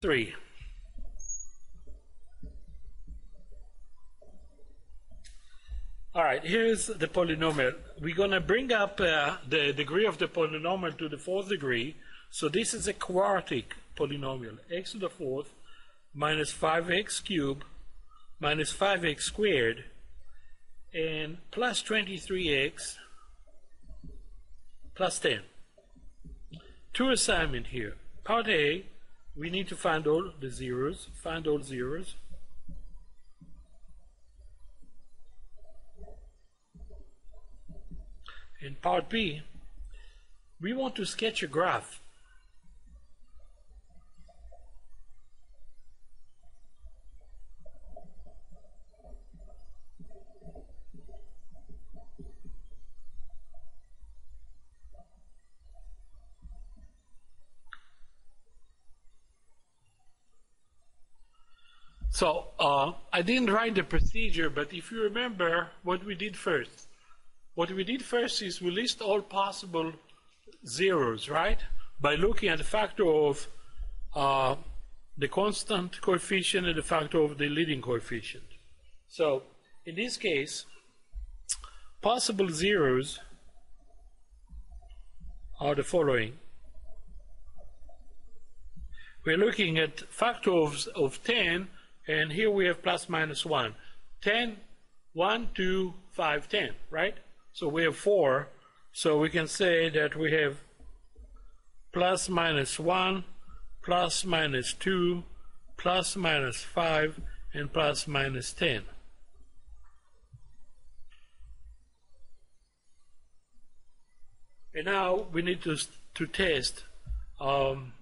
3. All right, here's the polynomial. We're going to bring up the degree of the polynomial to the 4th degree. So this is a quartic polynomial. X to the 4th minus 5x cubed minus 5x squared and plus 23x plus 10. Two assignments here. Part A, we need to find all the zeros. Find all zeros. In part B, we want to sketch a graph. So I didn't write the procedure, but if you remember what we did first. What we did first is we list all possible zeros, right? By looking at the factor of the constant coefficient and the factor of the leading coefficient. So in this case, possible zeros are the following. We're looking at factor of 10, and here we have plus minus 1. 10, 1, 2, 5, 10, right? So we have 4, so we can say that we have plus minus 1, plus minus 2, plus minus 5, and plus minus 10. And now we need to test. Again,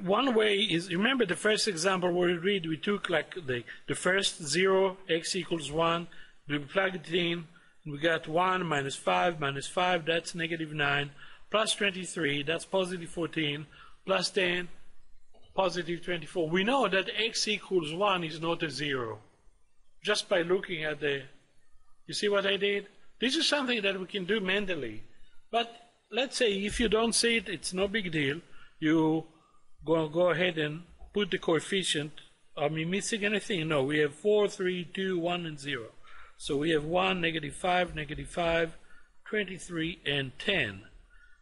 one way is, remember the first example where we took like the first 0, x equals 1, we plugged it in, and we got 1 minus 5, that's negative 9, plus 23, that's positive 14, plus 10, positive 24. We know that x equals 1 is not a 0, just by looking at the, you see what I did? This is something that we can do mentally. But let's say if you don't see it, it's no big deal. You go ahead and put the coefficient. Are we missing anything? No, we have 4, 3, 2, 1, and 0. So we have 1, negative 5, 23, and 10.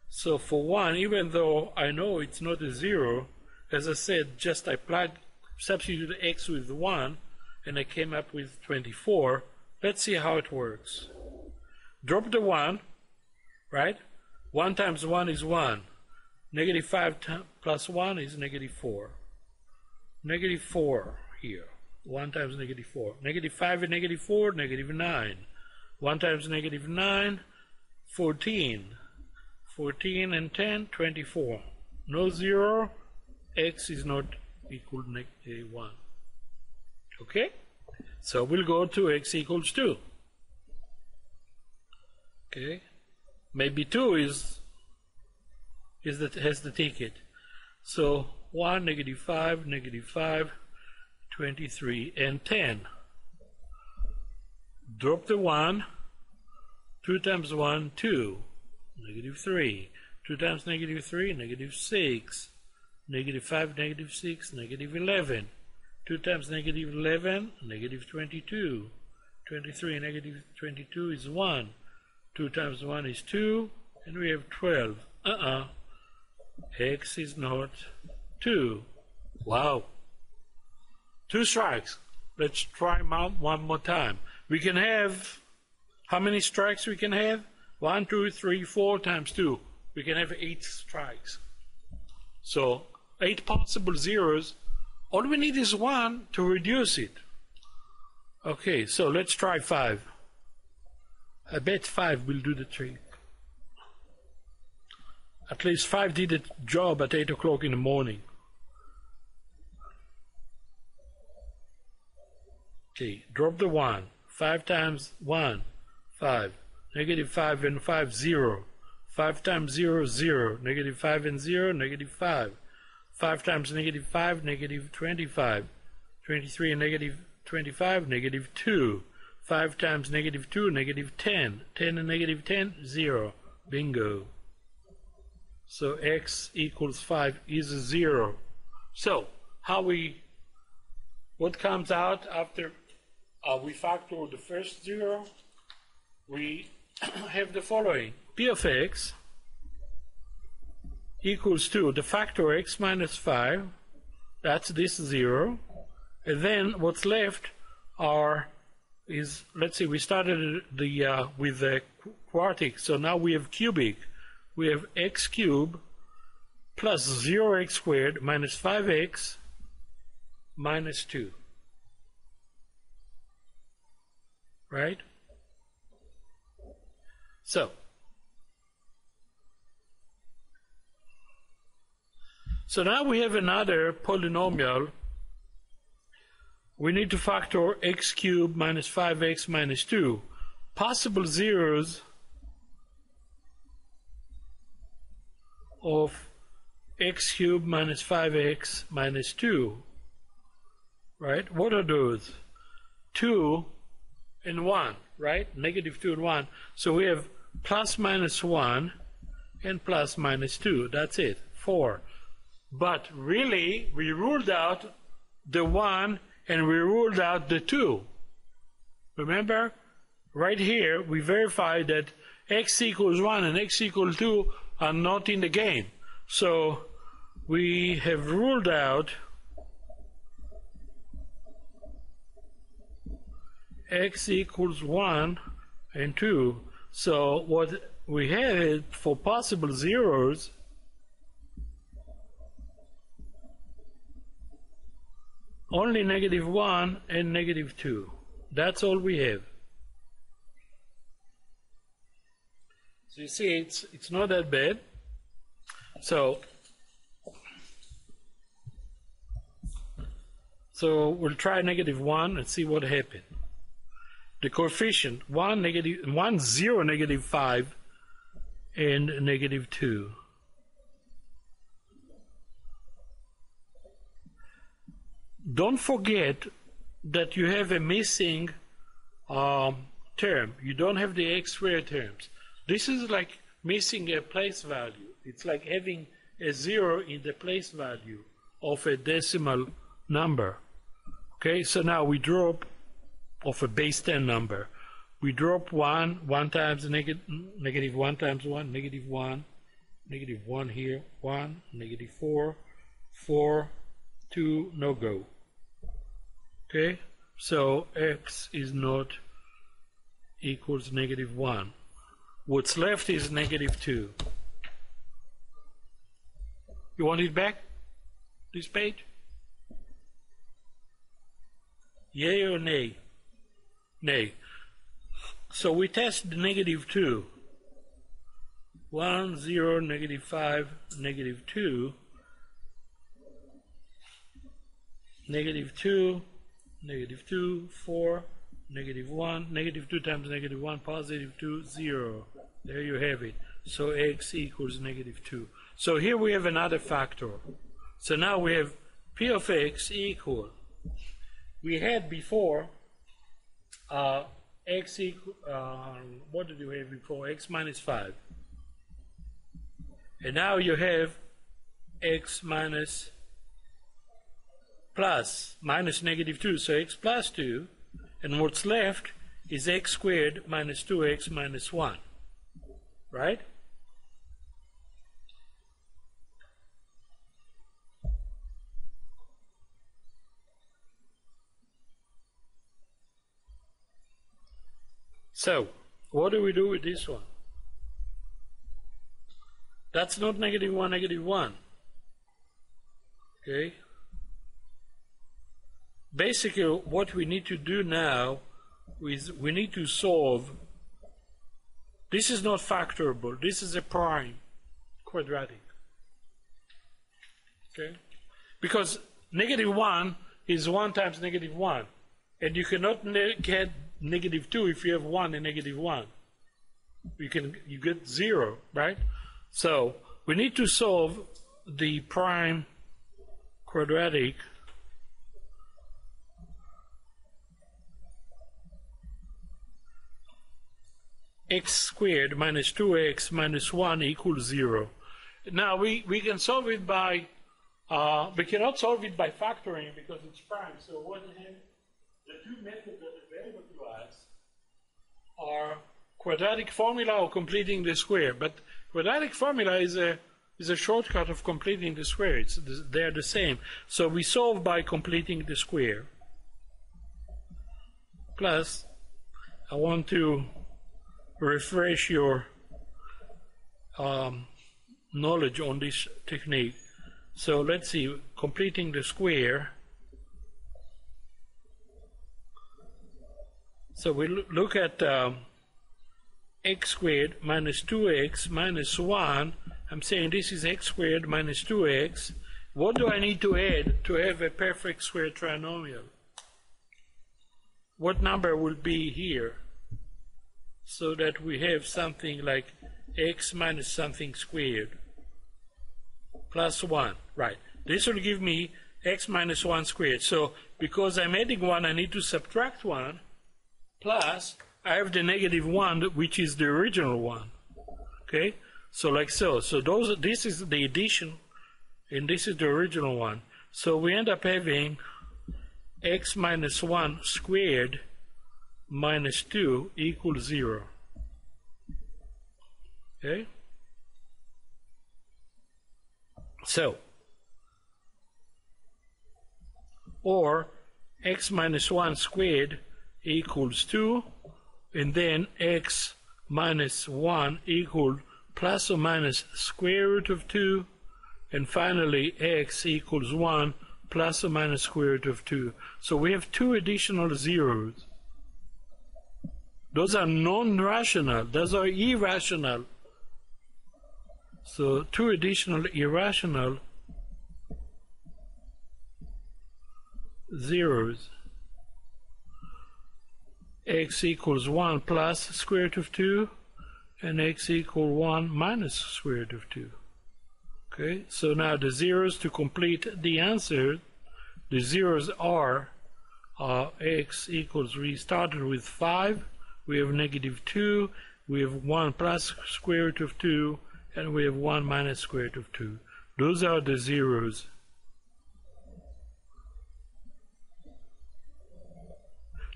So for 1, even though I know it's not a 0, as I said, just I substitute x with 1, and I came up with 24. Let's see how it works. Drop the 1, right? 1 times 1 is 1. Negative 5 plus 1 is negative 4. Negative 4 here. 1 times negative 4. Negative 5 and negative 4, negative 9. 1 times negative 9, 14. 14 and 10, 24. No 0, x is not equal to 1. Okay? So we'll go to x equals 2. Okay? Maybe 2 has the ticket. So 1, negative 5, 23, and 10. Drop the 1. 2 times 1, 2. Negative 3. 2 times negative 3, negative 6. Negative 5, negative 6, negative 11. 2 times negative 11, negative 22. 23, negative 22 is 1. 2 times 1 is 2. And we have 12. X is not 2. Wow. 2 strikes. Let's try one more time. We can have, how many strikes we can have? 1, 2, 3, 4 times 2. We can have 8 strikes. So 8 possible zeros. All we need is 1 to reduce it. Okay, so let's try 5. I bet 5 will do the trick. At least 5 did the job at 8 o'clock in the morning. Okay, drop the 1. 5 times 1, 5. Negative 5 and 5, 0. 5 times 0, 0. Negative 5 and 0, negative 5. 5 times negative 5, negative 25. 23 and negative 25, negative 2. 5 times negative 2, negative 10. 10 and negative 10, 0. Bingo. So x equals 5 is a 0. So, what comes out after we factor the first zero? We have the following. P of x equals to the factor x minus 5, that's this 0, and then what's left is, let's see, we started with the quartic, so now we have cubic. We have x cubed plus 0x squared minus 5x minus 2. Right? So now we have another polynomial. We need to factor x cubed minus 5x minus 2. Possible zeros of x cubed minus 5x minus 2. Right? What are those? 2 and 1, right? Negative 2 and 1. So we have plus minus 1 and plus minus 2. That's it. 4. But really, we ruled out the 1 and we ruled out the 2. Remember? Right here, we verified that x equals 1 and x equals 2 are not in the game. So we have ruled out x equals 1 and 2. So what we have for possible zeros, only negative 1 and negative 2. That's all we have. So you see, it's not that bad. So we'll try negative 1 and see what happens. The coefficient 1, 0, negative 5, and negative 2. Don't forget that you have a missing term. You don't have the x squared terms. This is like missing a place value. It's like having a 0 in the place value of a decimal number. Okay, so now we drop of a base 10 number. We drop 1 times negative 1 times 1, negative 1, negative 1 here, 1, negative 4, 4, 2, no go. Okay, so x is not equals negative 1. What's left is negative 2. You want it back, this page? Yay or nay? Nay. So we test the negative 2. 1, 0, negative 5, negative 2. Negative 2, negative 2, 4, negative 1, negative 2 times negative 1, positive 2, 0. There you have it. So x equals negative 2. So here we have another factor. So now we have p of x equal. We had before x equal, what did you have before? X minus 5. And now you have x minus minus negative 2, so x plus 2, and what's left is x squared minus 2x minus 1, right? So, what do we do with this one? That's not negative 1, negative 1. Okay? Basically, what we need to do now is we need to solve. This is not factorable. This is a prime quadratic. Okay? Because negative 1 is 1 times negative 1. And you cannot get negative 2 if you have 1 and negative 1. You get 0, right? So we need to solve the prime quadratic x squared minus 2x minus 1 equals 0. Now we can solve it by We cannot solve it by factoring because it's prime. So what we have, the two methods that are available to us are quadratic formula or completing the square. But quadratic formula is a shortcut of completing the square. They're the same. So we solve by completing the square. Plus, I want to refresh your knowledge on this technique. So let's see, completing the square. So we look at x squared minus 2x minus 1. I'm saying this is x squared minus 2x. What do I need to add to have a perfect square trinomial? What number will be here so that we have something like x minus something squared plus 1, right? This will give me x minus 1 squared. So because I'm adding 1, I need to subtract 1, plus I have the negative 1, which is the original one. Okay? So like so. So this is the addition, and this is the original one. So we end up having x minus 1 squared minus 2 equals 0. Okay? So, or x minus 1 squared equals 2, and then x minus 1 equals plus or minus square root of 2, and finally x equals 1 plus or minus square root of 2. So we have two additional zeros. Those are non-rational. Those are irrational. So two additional irrational zeros. X equals 1 plus square root of 2, and x equals 1 minus square root of 2. Okay, so now the zeros to complete the answer, the zeros are x equals, we started with 5, we have negative 2, we have 1 plus square root of 2, and we have 1 minus square root of 2. Those are the zeros.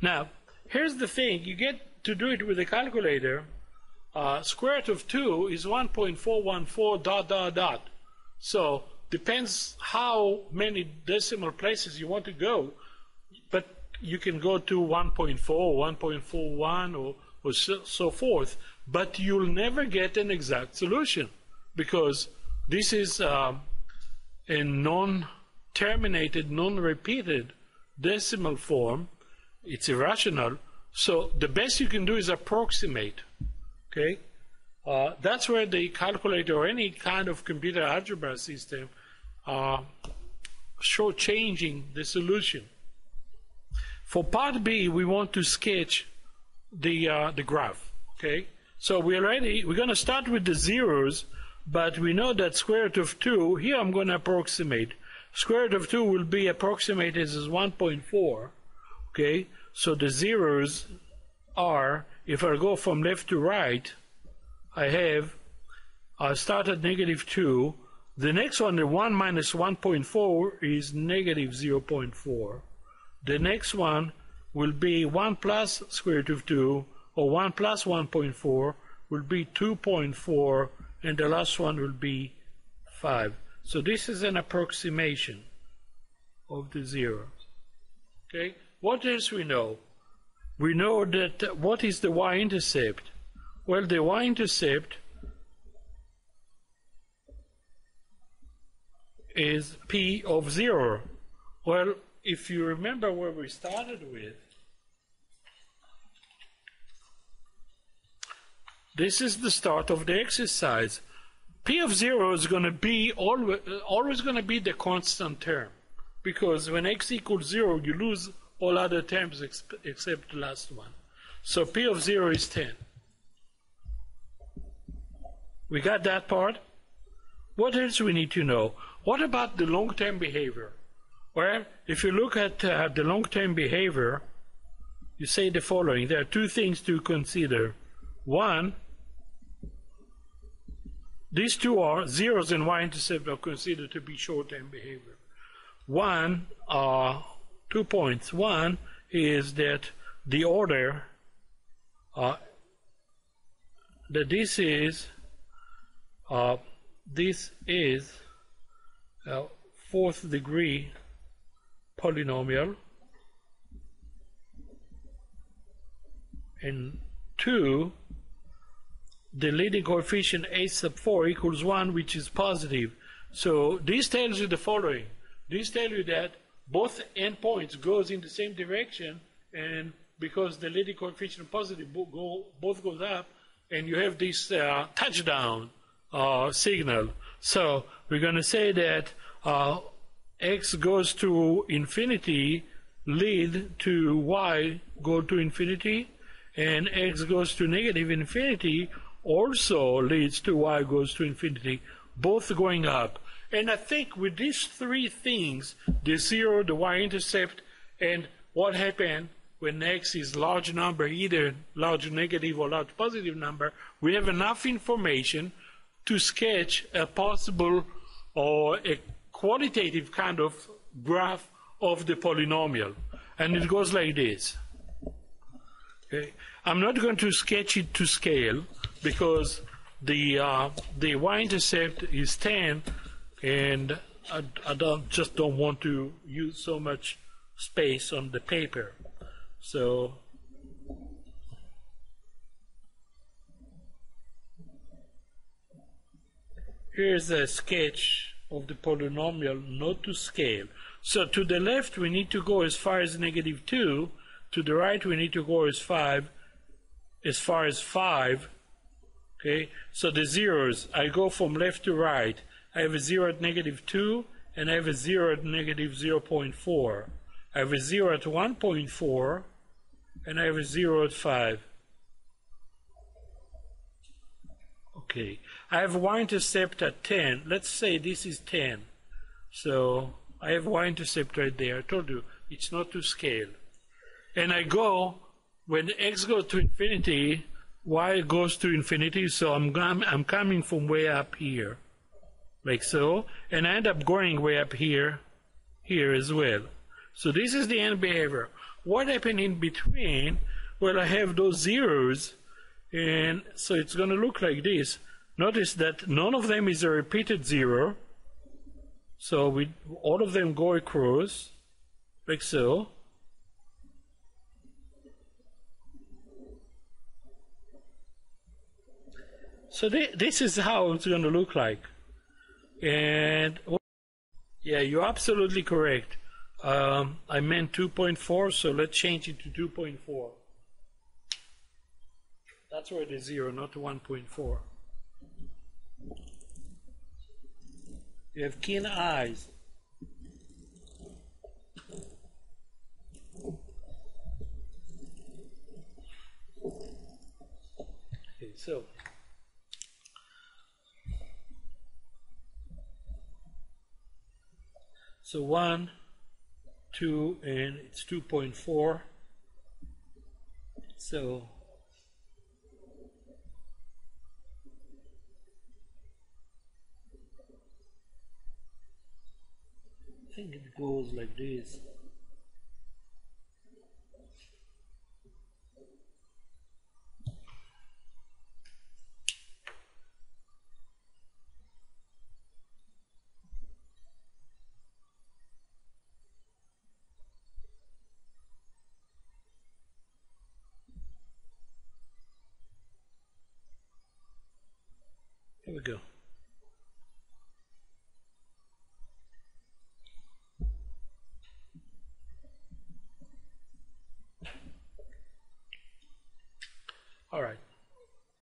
Now, here's the thing. You get to do it with a calculator. Square root of 2 is 1.414 dot dot dot. So, depends how many decimal places you want to go. But you can go to 1.4, 1.41, or so forth. But you'll never get an exact solution because this is a non-terminated, non-repeated decimal form. It's irrational. So the best you can do is approximate. Okay? That's where the calculator or any kind of computer algebra system shortchanging the solution. For part B, we want to sketch the graph. Okay? So we're going to start with the zeros, but we know that square root of 2, here I'm going to approximate. Square root of 2 will be approximated as 1.4. Okay? So the zeros are, if I go from left to right, I start at negative 2. The next one, the 1 minus 1.4, is negative 0.4. The next one will be 1 plus square root of 2, or 1 plus 1.4 will be 2.4, and the last one will be 5. So this is an approximation of the zeros. Okay? What else we know? We know that what is the y-intercept? Well, the y-intercept is p of 0. Well, if you remember where we started with, this is the start of the exercise. P of 0 is going to be always going to be the constant term, because when x equals 0, you lose all other terms except the last one. So P of 0 is 10. We got that part? What else we need to know? What about the long-term behavior? Well, if you look at the long-term behavior, you say the following. There are two things to consider. One, these two are zeros and y-intercept are considered to be short-term behavior. 2 points. One is that the order that this is a fourth degree polynomial, and 2, the leading coefficient a sub 4 equals 1, which is positive. So this tells you the following. This tells you that both endpoints goes in the same direction, and because the leading coefficient positive both goes up, and you have this touchdown signal. So we're going to say that x goes to infinity lead to y go to infinity, and x goes to negative infinity also leads to y goes to infinity, both going up. And I think with these three things, the zero, the y-intercept, and what happened when x is large number, either large negative or large positive number, we have enough information to sketch a possible or a qualitative kind of graph of the polynomial. And it goes like this. Okay. I'm not going to sketch it to scale because the y-intercept is 10, and I just don't want to use so much space on the paper. So here's a sketch of the polynomial, not to scale. So to the left we need to go as far as negative 2. To the right we need to go as far as 5. Okay, so the zeros, I go from left to right. I have a 0 at negative 2, and I have a 0 at negative 0.4. I have a 0 at 1.4, and I have a 0 at 5. Okay, I have y-intercept at 10. Let's say this is 10. So I have y-intercept right there. I told you it's not to scale. And I go, when x goes to infinity, y goes to infinity, so I'm coming from way up here, like so, and I end up going way up here as well. So this is the end behavior. What happened in between? Well, I have those zeros, and so it's going to look like this. Notice that none of them is a repeated zero, so all of them go across, like so. So this is how it's going to look like. And yeah, you're absolutely correct. I meant 2.4, so let's change it to 2.4. That's where it is 0, not 1.4. You have keen eyes. Okay, so So 1, 2, and it's 2.4. So I think it goes like this. Here we go.